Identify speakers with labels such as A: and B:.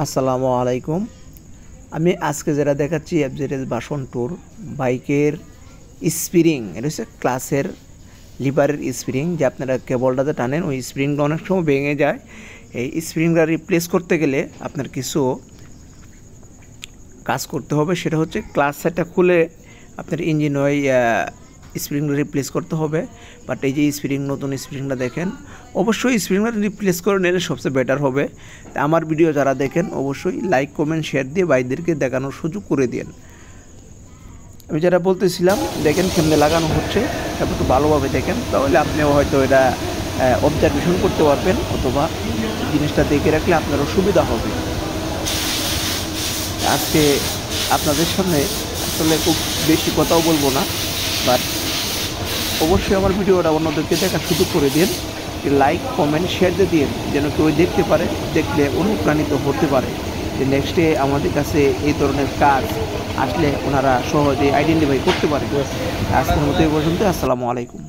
A: আসসালামু আলাইকুম। আমি আজকে যেটা দেখাচ্ছি এফজেডএস ভার্সন 2 বাইকের স্প্রিং। এটা হচ্ছে ক্লাসের লিভারের স্প্রিং, যে আপনারা কেবলটাতে টানেন ওই স্প্রিংটা অনেক সময় ভেঙে যায়। এই স্প্রিংটা রিপ্লেস করতে গেলে আপনার কিছু কাজ করতে হবে। সেটা হচ্ছে ক্লাস সেটটা খুলে আপনার ইঞ্জিন ওই স্প্রিংটা রিপ্লেস করতে হবে। বাট এই যে স্প্রিং, নতুন স্প্রিংটা দেখেন, অবশ্যই স্প্রিংটা রিপ্লেস করে নিলে সবচেয়ে বেটার হবে। আমার ভিডিও যারা দেখেন অবশ্যই লাইক, কমেন্ট, শেয়ার দিয়ে ভাইদেরকে দেখানোর সুযোগ করে দিন। আমি যেটা বলতেছিলাম, দেখেন কেমনে লাগানো হচ্ছে, তারপর একটু ভালোভাবে দেখেন, তাহলে আপনিও হয়তো এটা অবজারভেশন করতে পারবেন, অথবা জিনিসটা দেখে রাখলে আপনারও সুবিধা হবে। আজকে আপনাদের সামনে আসলে খুব বেশি কথাও বলবো না, বাট অবশ্যই আমার ভিডিওটা অন্যদেরকে দেখার সুযোগ করে দিন। লাইক, কমেন্ট, শেয়ার দিয়ে দিন, যেন কেউ দেখতে পারে, দেখলে অনুপ্রাণিত হতে পারে যে নেক্সটে আমাদের কাছে এই ধরনের কাজ আসলে ওনারা সহজে আইডেন্টিফাই করতে পারে। আজকের মতো এই পর্যন্ত। আসসালামু আলাইকুম।